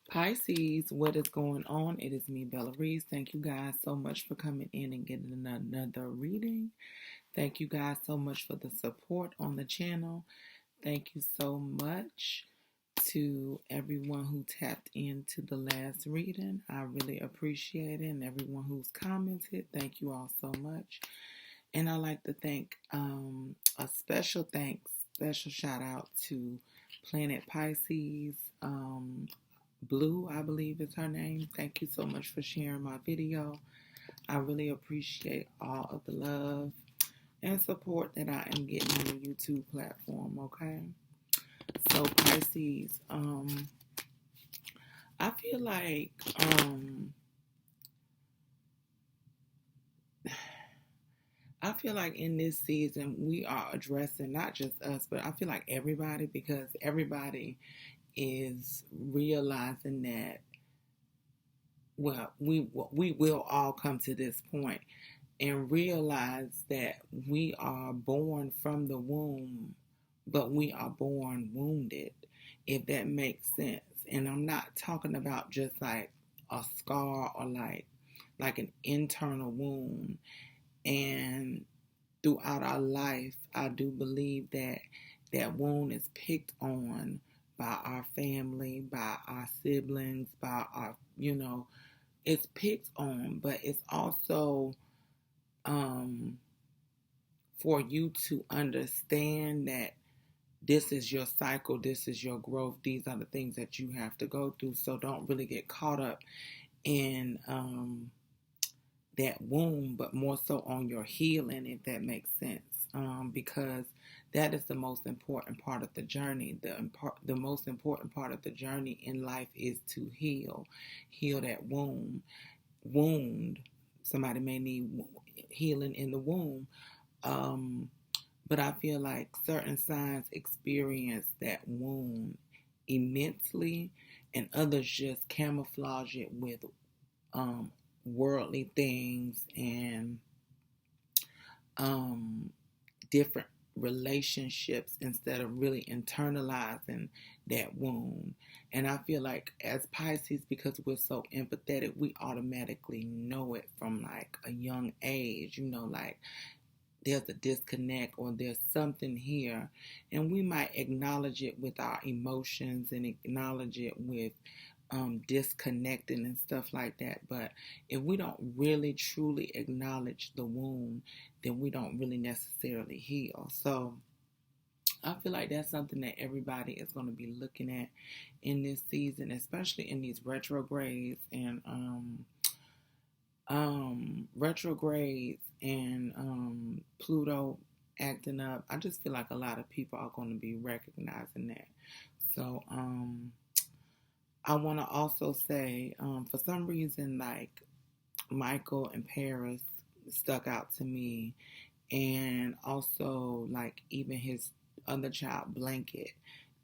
Pisces, what is going on? It is me, Bella Reese. Thank you guys so much for coming in and getting another reading. Thank you guys so much for the support on the channel. Thank you so much to everyone who tapped into the last reading. I really appreciate it. And everyone who's commented, thank you all so much. And I'd like to thank a special shout out to Planet Pisces. Blue, I believe is her name. Thank you so much for sharing my video. I really appreciate all of the love and support that I am getting on the YouTube platform, okay? So Pisces, I feel like in this season we are addressing not just us, but I feel like everybody, because everybody is realizing that, well, we will all come to this point and realize that we are born from the womb, but we are born wounded, if that makes sense. And I'm not talking about just like a scar or like an internal wound. And throughout our life, I do believe that that wound is picked on by our family, by our siblings, by our, it's picked on, but it's also for you to understand that this is your cycle, this is your growth, these are the things that you have to go through. So don't really get caught up in that wound, but more so on your healing, if that makes sense, because that is the most important part of the journey. The most important part of the journey in life is to heal that wound. Somebody may need healing in the womb, but I feel like certain signs experience that wound immensely, and others just camouflage it with worldly things and different relationships instead of really internalizing that wound. And I feel like as Pisces, because we're so empathetic, we automatically know it from like a young age, like there's a disconnect or there's something here, and we might acknowledge it with our emotions and acknowledge it with disconnecting and stuff like that. But if we don't really truly acknowledge the wound, then we don't really necessarily heal. So I feel like that's something that everybody is going to be looking at in this season, especially in these retrogrades and Pluto acting up. I just feel like a lot of people are going to be recognizing that. So I want to also say, for some reason, like Michael and Paris stuck out to me, and also like even his other child, Blanket,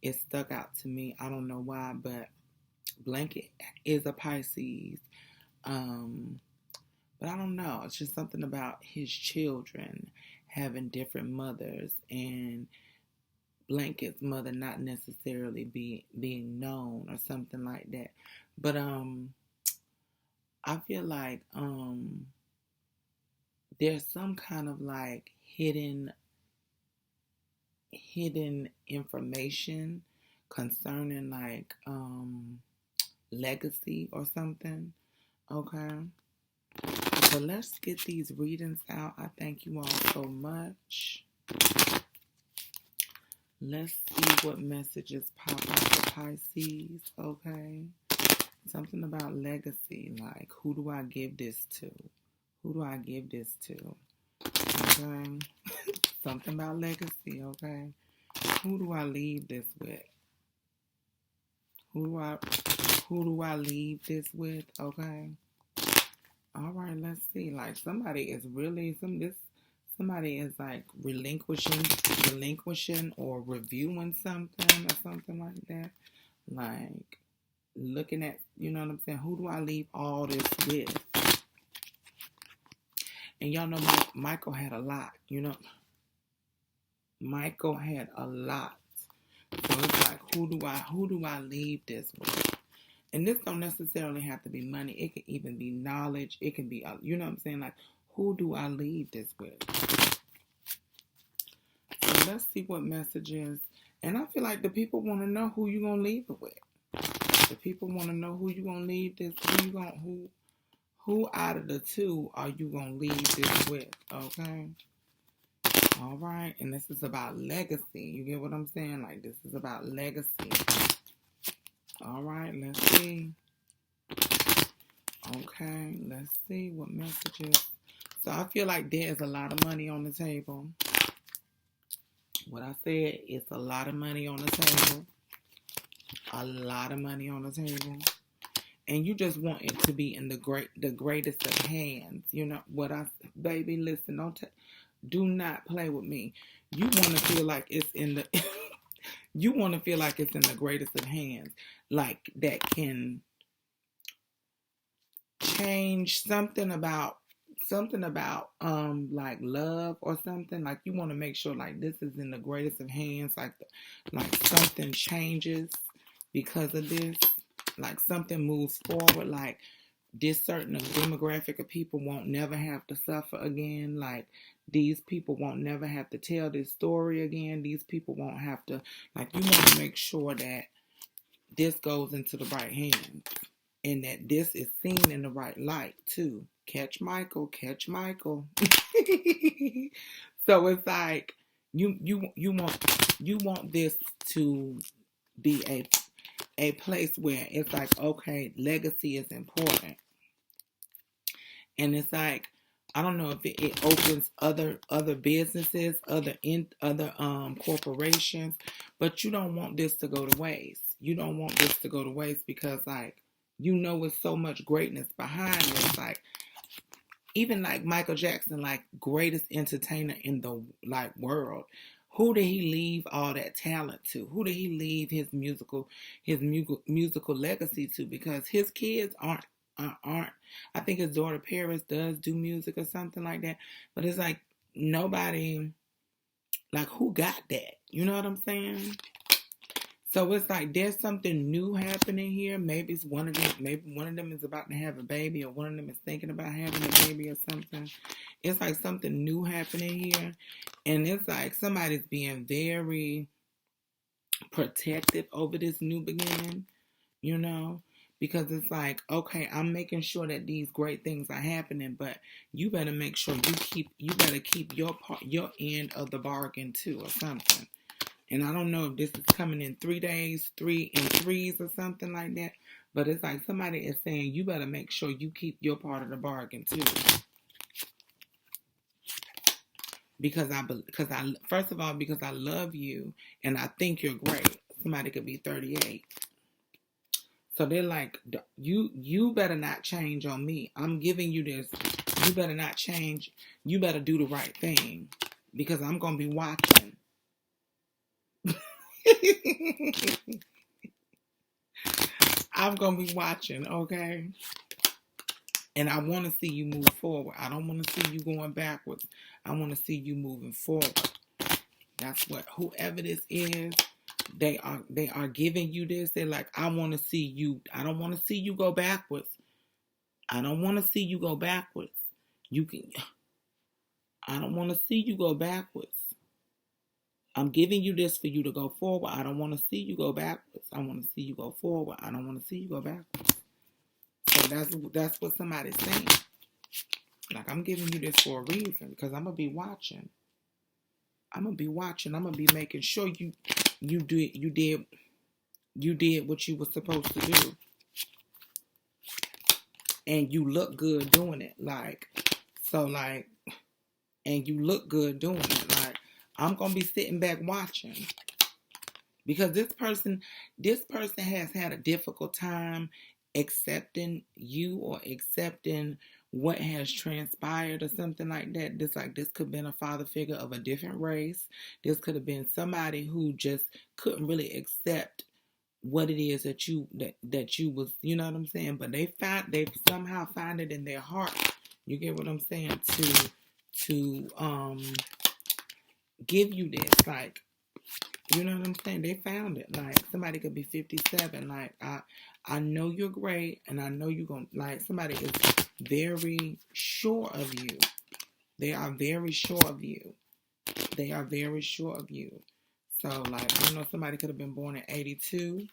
it stuck out to me. I don't know why, but Blanket is a Pisces. But I don't know. It's just something about his children having different mothers, and Blanket's mother not necessarily being known or something like that. But I feel like there's some kind of like hidden information concerning like legacy or something. Okay. So let's get these readings out. I thank you all so much. Let's see what messages pop out for Pisces, okay? Something about legacy, like who do I give this to? Who do I give this to? Okay? Something about legacy, okay? Who do I leave this with? Who do I leave this with, okay? All right, let's see. Like somebody is like relinquishing or reviewing something or something like that. Like looking at, you know what I'm saying? Who do I leave all this with? And y'all know Michael had a lot, Michael had a lot. So it's like, who do I leave this with? And this don't necessarily have to be money. It can even be knowledge. It can be, you know what I'm saying? Like, who do I leave this with? So let's see what messages. And I feel like the people want to know who you're going to leave it with. The people want to know who you're going to leave this, who out of the two are you going to leave this with, okay? All right, and this is about legacy. You get what I'm saying? Like, this is about legacy. All right, let's see. Okay, let's see what messages. So I feel like there is a lot of money on the table. What I said is a lot of money on the table. A lot of money on the table. And you just want it to be in the greatest of hands. You know what baby, listen, do not play with me. You want to feel like it's in the you want to feel like it's in the greatest of hands. Like that can change something about like love or something. Like you want to make sure like this is in the greatest of hands, like something changes because of this, like something moves forward, like this certain demographic of people won't never have to suffer again. Like these people won't never have to tell this story again. These people won't have to, like, you want to make sure that this goes into the right hands. And that this is seen in the right light too. Catch Michael. So it's like you want this to be a place where it's like, okay, legacy is important. And it's like, I don't know if it opens other businesses, other corporations, but you don't want this to go to waste. You don't want this to go to waste because like, you know, with so much greatness behind this, like even like Michael Jackson, like greatest entertainer in the like world. Who did he leave all that talent to? Who did he leave his musical legacy to? Because his kids aren't. I think his daughter Paris does do music or something like that. But it's like nobody, like who got that? You know what I'm saying? So it's like there's something new happening here. Maybe it's one of them. Maybe one of them is about to have a baby, or one of them is thinking about having a baby or something. It's like something new happening here, and it's like somebody's being very protective over this new beginning. You know, because it's like, okay, I'm making sure that these great things are happening, but you better make sure you better keep your end of the bargain too, or something. And I don't know if this is coming in 3 days, 3 in threes or something like that. But it's like somebody is saying you better make sure you keep your part of the bargain too. Because first of all, because I love you and I think you're great. Somebody could be 38. So they're like, you better not change on me. I'm giving you this. You better not change. You better do the right thing because I'm going to be watching. I'm going to be watching, okay? And I want to see you move forward. I don't want to see you going backwards. I want to see you moving forward. That's what, whoever this is, they are giving you this. They're like, I want to see you. I don't want to see you go backwards. I don't want to see you go backwards. I don't want to see you go backwards. I'm giving you this for you to go forward. I don't want to see you go backwards. I want to see you go forward. I don't want to see you go backwards. So that's what somebody's saying. Like, I'm giving you this for a reason because I'm going to be watching. I'm going to be watching. I'm going to be making sure you did what you were supposed to do. And you look good doing it. And you look good doing it. Like, I'm going to be sitting back watching. Because this person has had a difficult time accepting you or accepting what has transpired or something like that. This could have been a father figure of a different race. This could have been somebody who just couldn't really accept what it is that you was, you know what I'm saying? But they somehow find it in their heart. You get what I'm saying? To give you this, like, you know what I'm saying? They found it. Like, somebody could be 57. Like, I know you're great, and I know you're going to, like, somebody is very sure of you. They are very sure of you. They are very sure of you. So, like, I don't know, somebody could have been born in 82,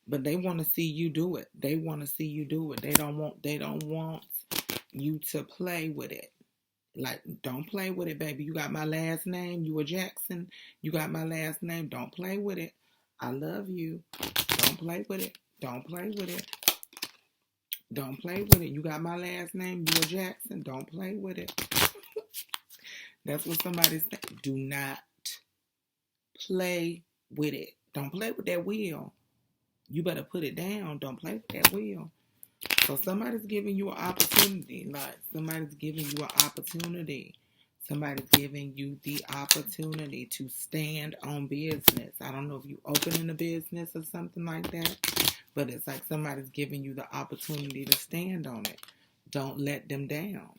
but they want to see you do it. They want to see you do it. They don't want you to play with it. Like, don't play with it, baby. You got my last name. You a Jackson. You got my last name. Don't play with it. I love you. Don't play with it. Don't play with it. Don't play with it. You got my last name. You a Jackson. Don't play with it. That's what somebody's saying. Do not play with it. Don't play with that wheel. You better put it down. Don't play with that wheel. So somebody's giving you an opportunity. Like, somebody's giving you an opportunity. Somebody's giving you the opportunity to stand on business. I don't know if you opening a business or something like that, but it's like somebody's giving you the opportunity to stand on it. Don't let them down.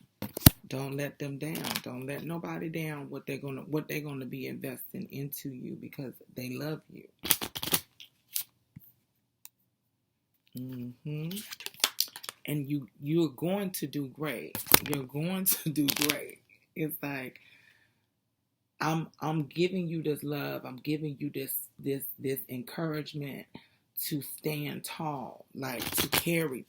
Don't let them down. Don't let nobody down what they're gonna be investing into you, because they love you. And you're going to do great. You're going to do great. It's like, I'm giving you this love. I'm giving you this encouragement to stand tall, like to carry it.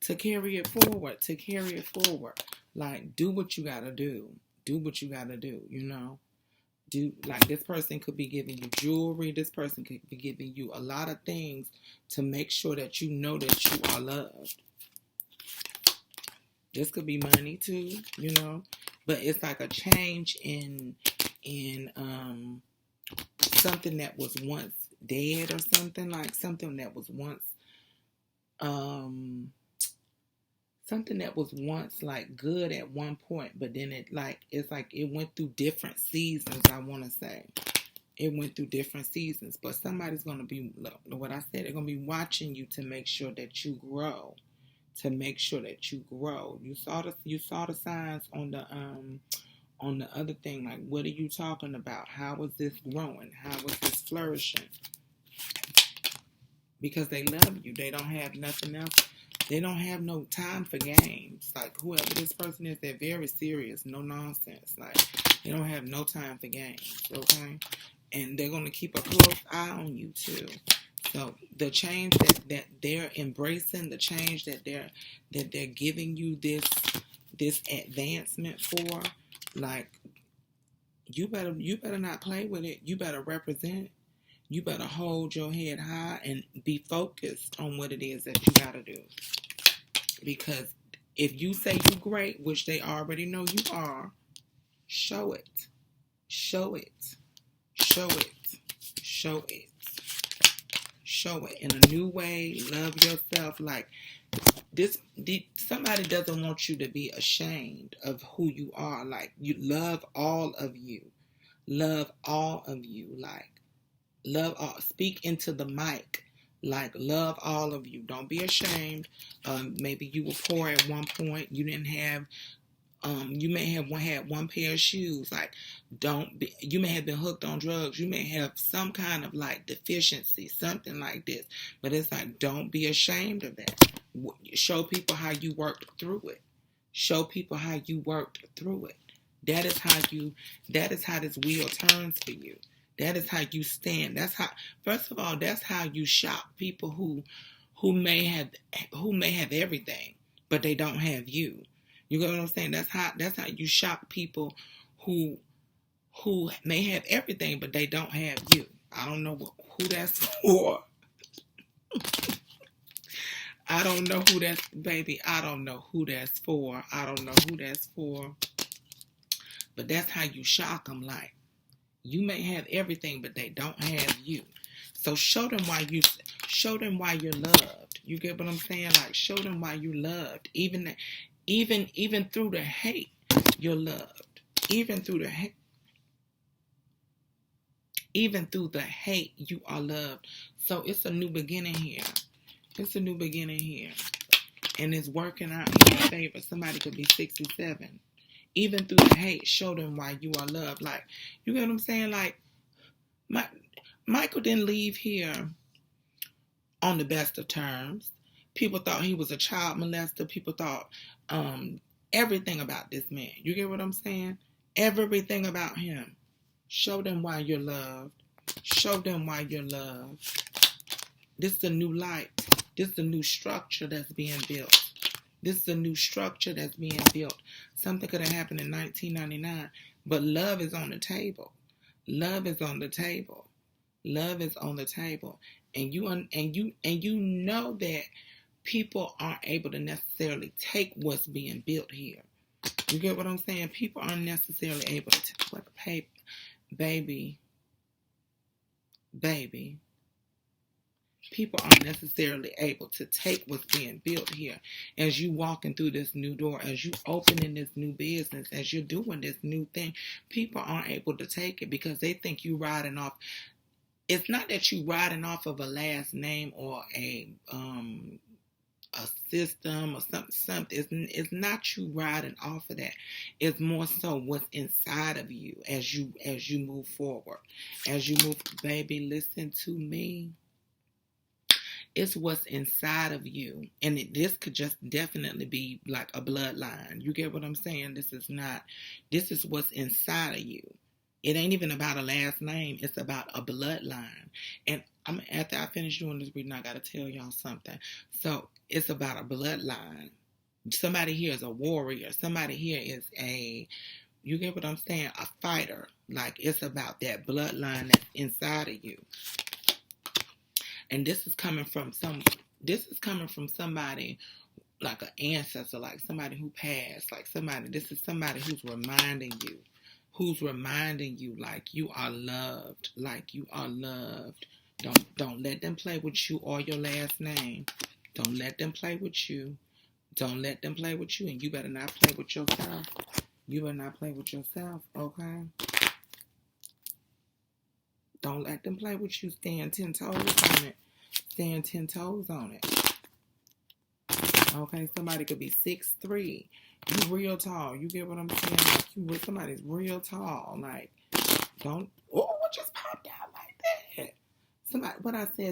To carry it forward. Like, do what you gotta do. Do what you gotta do, you know? Like, this person could be giving you jewelry. This person could be giving you a lot of things to make sure that you know that you are loved. This could be money too, you know? But it's like a change in something that was once dead, or something, like something that was once like good at one point, but then it's like it went through different seasons. I want to say it went through different seasons, but somebody's going to be, what I said, they're going to be watching you to make sure that you grow. You saw the signs on the other thing. Like, what are you talking about? How is this growing? How is this flourishing? Because they love you. They don't have nothing else. They don't have no time for games. Like, whoever this person is, they're very serious. No nonsense. Like, they don't have no time for games. Okay? And they're going to keep a close eye on you too. So the change that they're embracing, the change that they're giving you this advancement for, like, you better not play with it. You better represent. You better hold your head high and be focused on what it is that you gotta do. Because if you say you're great, which they already know you are, show it. Show it. Show it. Show it. Show it in a new way. Love yourself. Like, somebody doesn't want you to be ashamed of who you are. Like, you love all of you. Love all of you. Like, love all. Speak into the mic. Like, love all of you. Don't be ashamed. Maybe you were poor at one point. You didn't have. You may have had one pair of shoes. Like, you may have been hooked on drugs. You may have some kind of, like, deficiency, something like this. But it's like, don't be ashamed of that. Show people how you worked through it. Show people how you worked through it. That is how this wheel turns for you. That is how you stand. First of all, that's how you shock people who may have everything, but they don't have you. You get what I'm saying? That's how you shock people who may have everything, but they don't have you. I don't know who that's for. I don't know who that's, baby. I don't know who that's for. I don't know who that's for. But that's how you shock them. Like, you may have everything, but they don't have you. So show them why you're loved. You get what I'm saying? Like, show them why you're loved. Even through the hate, you're loved. Even through the hate, you are loved. So it's a new beginning here. It's a new beginning here. And it's working out in your favor. Somebody could be 67. Even through the hate, show them why you are loved. Like, you get what I'm saying? Like, Michael didn't leave here on the best of terms. People thought he was a child molester. People thought everything about this man. You get what I'm saying? Everything about him. Show them why you're loved. Show them why you're loved. This is a new light. This is a new structure that's being built. This is a new structure that's being built. Something could have happened in 1999, but love is on the table. Love is on the table. Love is on the table. And you know that people aren't able to necessarily take what's being built here. You get what I'm saying? People aren't necessarily able to take what paper. Baby. People aren't necessarily able to take what's being built here. As you walking through this new door, as you opening this new business, as you're doing this new thing, people aren't able to take it because they think you riding off. It's not that you riding off of a last name or a system or something. It's not you riding off of that. It's more so what's inside of you as you move forward. As you move, baby, listen to me. It's what's inside of you. And this could just definitely be like a bloodline. You get what I'm saying? This is what's inside of you. It ain't even about a last name. It's about a bloodline. And after I finish doing this reading, I got to tell y'all something. So it's about a bloodline. Somebody here is a warrior. Somebody here is you get what I'm saying? A fighter. Like it's about that bloodline that's inside of you. And this is coming from somebody like an ancestor, like somebody who passed, this is somebody who's reminding you like you are loved, Don't let them play with you or your last name. Don't let them play with you. And you better not play with yourself. Okay? Don't let them play with you. Stand 10 toes on it. Okay, somebody could be 6'3". You real tall. You get what I'm saying? Like somebody's real tall. Like, what just popped out like that?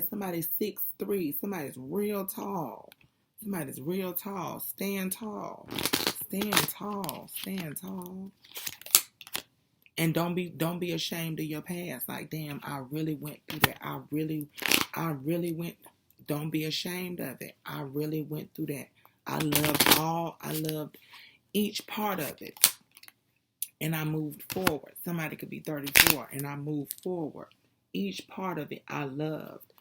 Somebody's 6'3". Somebody's real tall. Stand tall. And don't be ashamed of your past. Like, damn, I really went through that. I really went. Don't be ashamed of it. I really went through that. I loved each part of it. And I moved forward. Somebody could be 34 and I moved forward. Each part of it I loved.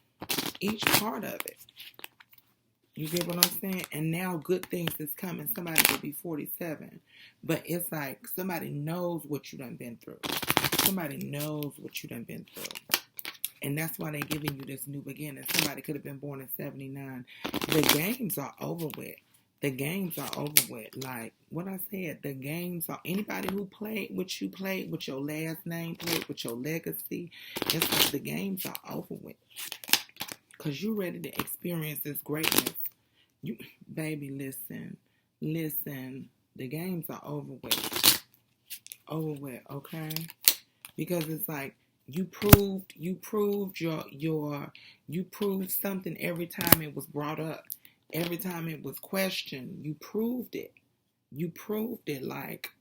Each part of it. You get what I'm saying? And now good things is coming. Somebody could be 47. But it's like somebody knows what you done been through. And that's why they're giving you this new beginning. Somebody could have been born in 79. The games are over with. Like what I said, the games are, anybody who played with your last name, played with your legacy. It's like the games are over with. Because you're ready to experience this greatness. Baby, listen. The games are over with, okay? Because it's like you proved something every time it was brought up, every time it was questioned. You proved it. Like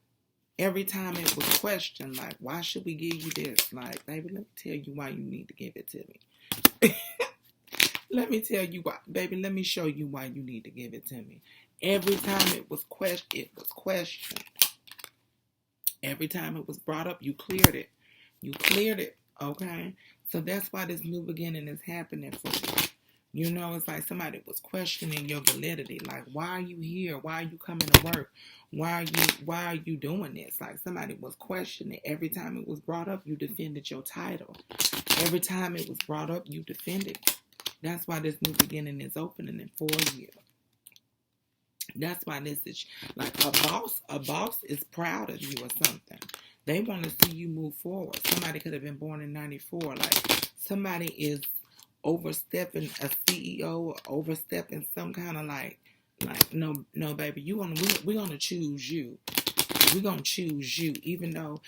every time it was questioned, like, why should we give you this? Like, baby, let me tell you why you need to give it to me. Let me tell you why, baby. Let me show you why you need to give it to me. Every time it was questioned, Every time it was brought up, you cleared it. Okay? So that's why this new beginning is happening for you. You know, it's like somebody was questioning your validity. Like, why are you here? Why are you coming to work? Why are you doing this? Like, somebody was questioning. Every time it was brought up, you defended your title. Every time it was brought up, you defended it. That's why this new beginning is opening in 4 years. That's why this is like a boss is proud of you or something. They want to see you move forward. Somebody could have been born in 94. Like, somebody is overstepping a CEO or overstepping some kind of like no baby, we're gonna choose you. We're gonna choose you. Even though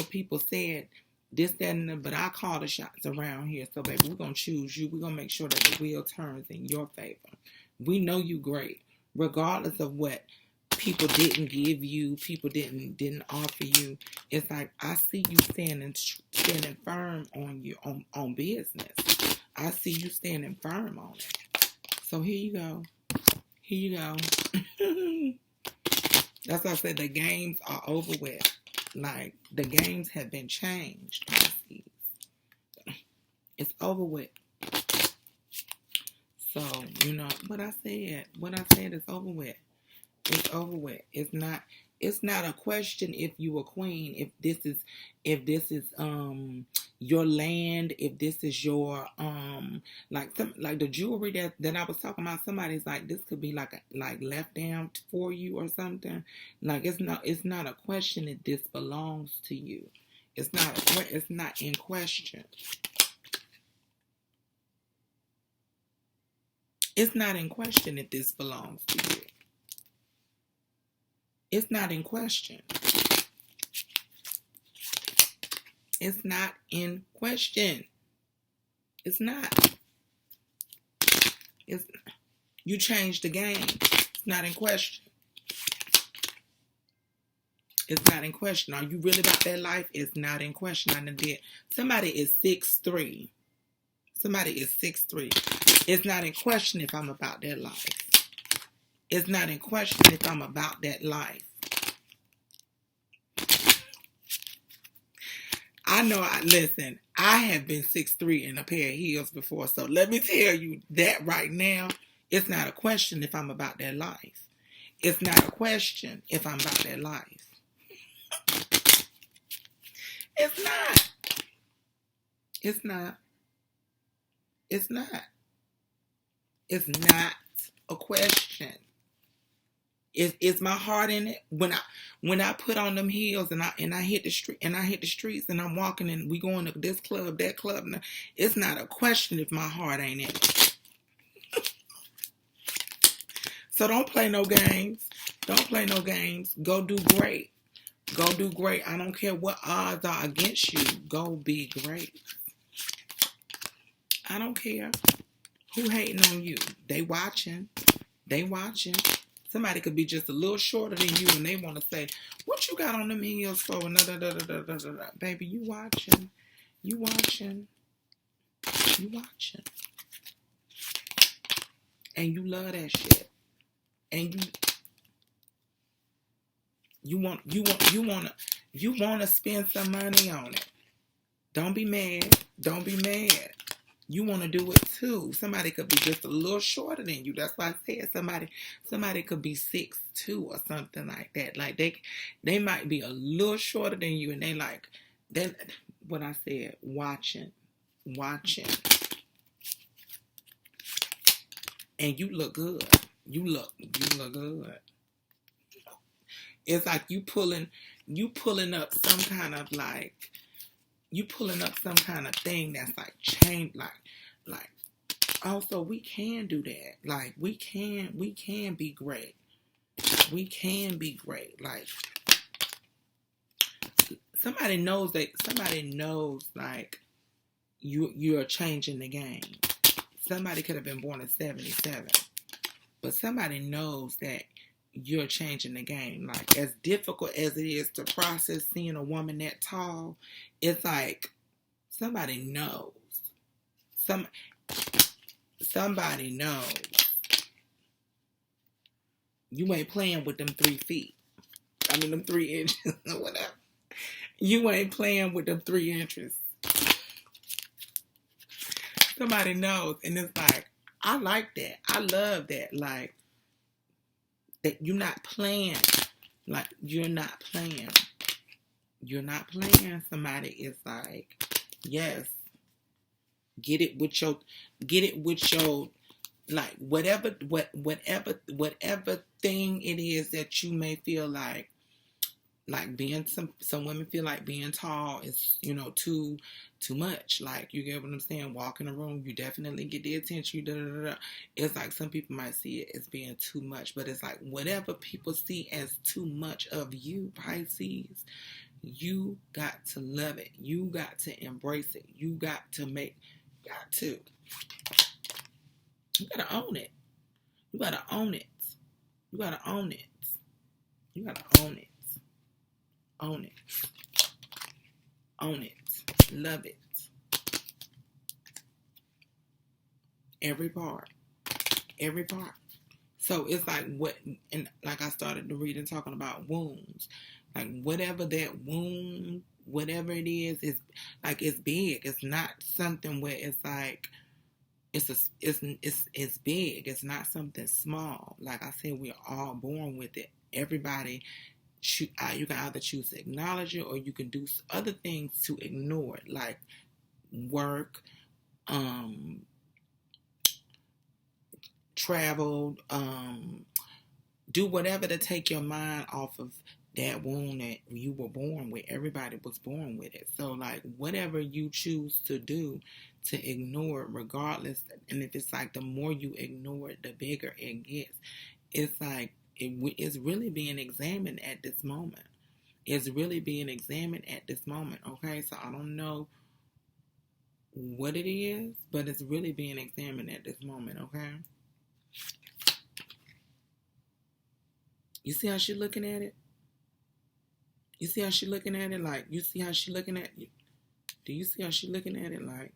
people said this, that, and that, but I call the shots around here. So, baby, we're going to choose you. We're going to make sure that the wheel turns in your favor. We know you great, regardless of what people didn't give you, people didn't offer you. It's like, I see you standing firm on your on business. I see you standing firm on it. So here you go. Here you go. That's why I said the games are over with. Like, the games have been changed. It's over with. So, you know, what I said is over with. It's over with. It's not a question if you a queen, if this is your land, if this is your like the jewelry that I was talking about. Somebody's like, this could be like left down for you or something. Like, it's not a question if this belongs to you. It's not in question. It's not in question if this belongs to you. It's not in question. It's not in question. It's not. You changed the game. It's not in question. It's not in question. Are you really about that life? It's not in question. I did. Somebody is 6'3". Somebody is 6'3". It's not in question if I'm about that life. It's not in question if I'm about that life. I know, listen, I have been 6'3" in a pair of heels before, so let me tell you that right now, it's not a question if I'm about that life. It's not a question if I'm about that life. It's not. It's not. It's not. It's not a question. Is my heart in it? When I put on them heels and I hit the streets and I'm walking and we going to this club, that club, it's not a question if my heart ain't in it. So don't play no games. Don't play no games. Go do great. Go do great. I don't care what odds are against you. Go be great. I don't care who hating on you. They watching. They watching. Somebody could be just a little shorter than you and they want to say, what you got on them heels for? Baby, you watching. You watching. You watching. And you love that shit. And you want to spend some money on it. Don't be mad. Don't be mad. You want to do it too. Somebody could be just a little shorter than you. That's why I said somebody could be 6'2" or something like that. Like they might be a little shorter than you, and then what I said, watching, and you look good. You look good. It's like you pulling up some kind of like. You pulling up some kind of thing that's like change, like. Also, we can do that. Like we can be great. We can be great. Like somebody knows like you're changing the game. Somebody could have been born in 77, but somebody knows that you're changing the game. Like, as difficult as it is to process seeing a woman that tall, it's like somebody knows. Somebody knows. You ain't playing with them 3 feet. I mean, them 3 inches or whatever. You ain't playing with them 3 inches. Somebody knows. And it's like, I like that. I love that. Like, that you're not playing. Like, you're not playing. You're not playing. Somebody is like, yes. Get it with your, like, whatever thing it is that you may feel like being, some women feel like being tall is, too much. Like, you get what I'm saying? Walk in a room, you definitely get the attention. It's like some people might see it as being too much, but it's like whatever people see as too much of you, Pisces, You got to love it. You got to embrace it. You got to you gotta own it. You gotta own it. You gotta own it. You gotta own it. Own it. Own it. Love it. Every part. Every part. So it's like and like I started to read and talking about wounds. Like whatever that wound, whatever it is like it's big. It's not something where it's like it's big. It's not something small. Like I said, we're all born with it. Everybody, you can either choose to acknowledge it or you can do other things to ignore it, like work, travel, do whatever to take your mind off of that wound that you were born with. Everybody was born with it. So like whatever you choose to do to ignore it, regardless, and if it's like the more you ignore it, the bigger it gets. It's like it's really being examined at this moment. It's really being examined at this moment. Okay, so I don't know what it is, but it's really being examined at this moment. Okay. You see how she's looking at it? You see how she's looking at it? Like, you see how she's looking at it? Do you see how she's looking at it? Like,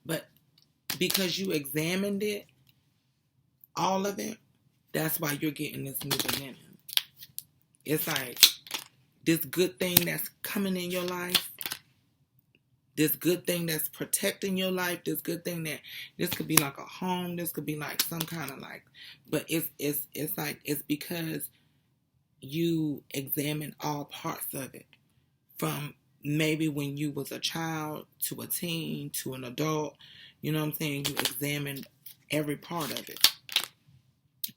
But because you examined it, all of it, that's why you're getting this new beginning. It's like this good thing that's coming in your life, this good thing that's protecting your life, this good thing that this could be like a home, this could be like some kind of like, but it's like it's because you examine all parts of it, from maybe when you was a child to a teen to an adult. You know what I'm saying? You examined every part of it,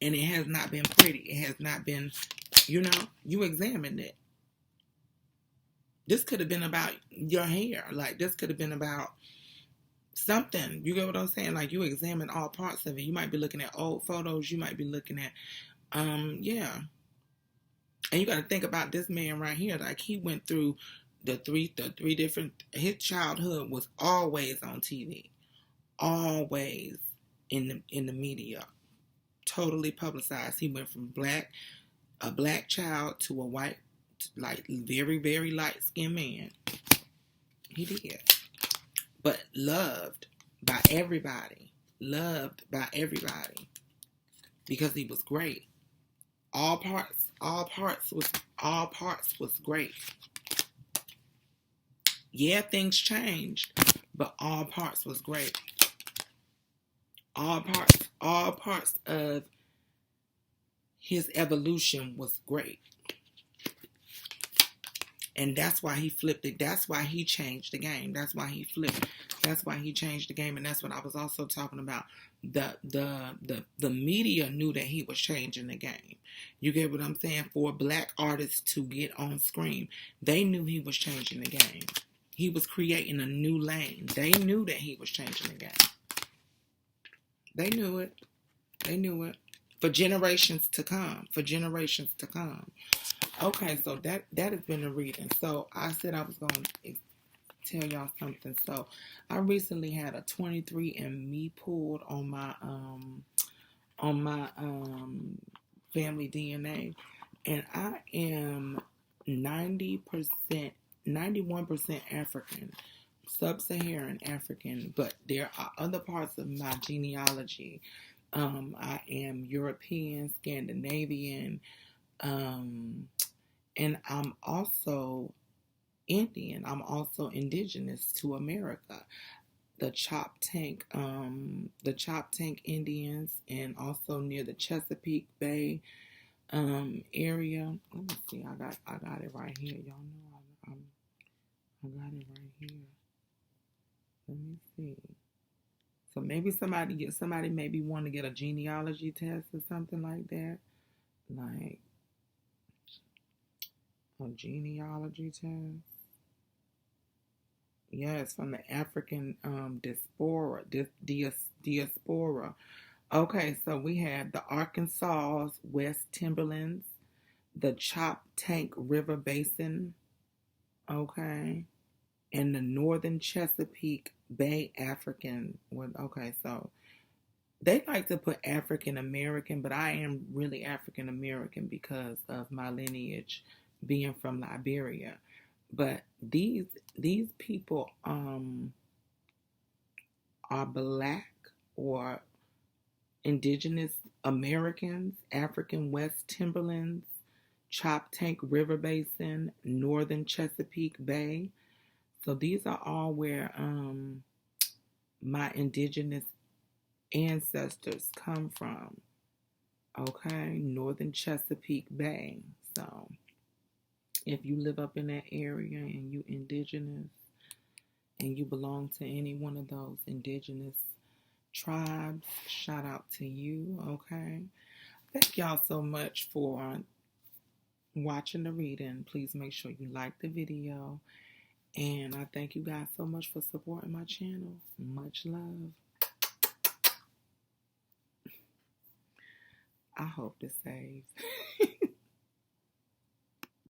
and it has not been pretty. It has not been, you examined it. This could have been about your hair. Like, this could have been about something. You get what I'm saying? Like, you examine all parts of it. You might be looking at old photos. You might be looking at, yeah. And you got to think about this man right here. Like, he went through the three different, his childhood was always on TV. Always in the media. Totally publicized. He went from a black child to a white, like very, very light-skinned man. He did. But loved by everybody. Loved by everybody. Because he was great. All parts was great. Yeah, things changed, but all parts was great. All parts of his evolution was great. And that's why he flipped it. That's why he changed the game. That's why he flipped. That's why he changed the game. And that's what I was also talking about. The media knew that he was changing the game. You get what I'm saying? For black artists to get on screen, they knew he was changing the game. He was creating a new lane. They knew that he was changing the game. They knew it. They knew it. For generations to come. For generations to come. Okay, so that has been a reading. So I said I was going to tell y'all something. So I recently had a 23andMe pulled on my family DNA, and I am 90%, 91% African, sub-Saharan African, but there are other parts of my genealogy. I am European, Scandinavian, and I'm also Indian. I'm also indigenous to America. The Choptank Indians, and also near the Chesapeake Bay area. Let me see. I got it right here. Y'all know I got it right here. Let me see. So maybe somebody maybe want to get a genealogy test or something like that. Like a genealogy test. Yeah, it's from the African diaspora. Okay, so we have the Arkansas West Timberlands, the Chop Tank River Basin, okay, and the Northern Chesapeake Bay African. Okay, so they like to put African American, but I am really African American because of my lineage being from Liberia. But these people are black or indigenous Americans, African West Timberlands, Chop Tank River Basin, Northern Chesapeake Bay. So these are all where my indigenous ancestors come from. Okay, Northern Chesapeake Bay. So if you live up in that area and you indigenous and you belong to any one of those indigenous tribes, shout out to you. Okay. Thank y'all so much for watching the reading. Please make sure you like the video. And I thank you guys so much for supporting my channel. Much love. I hope this saves.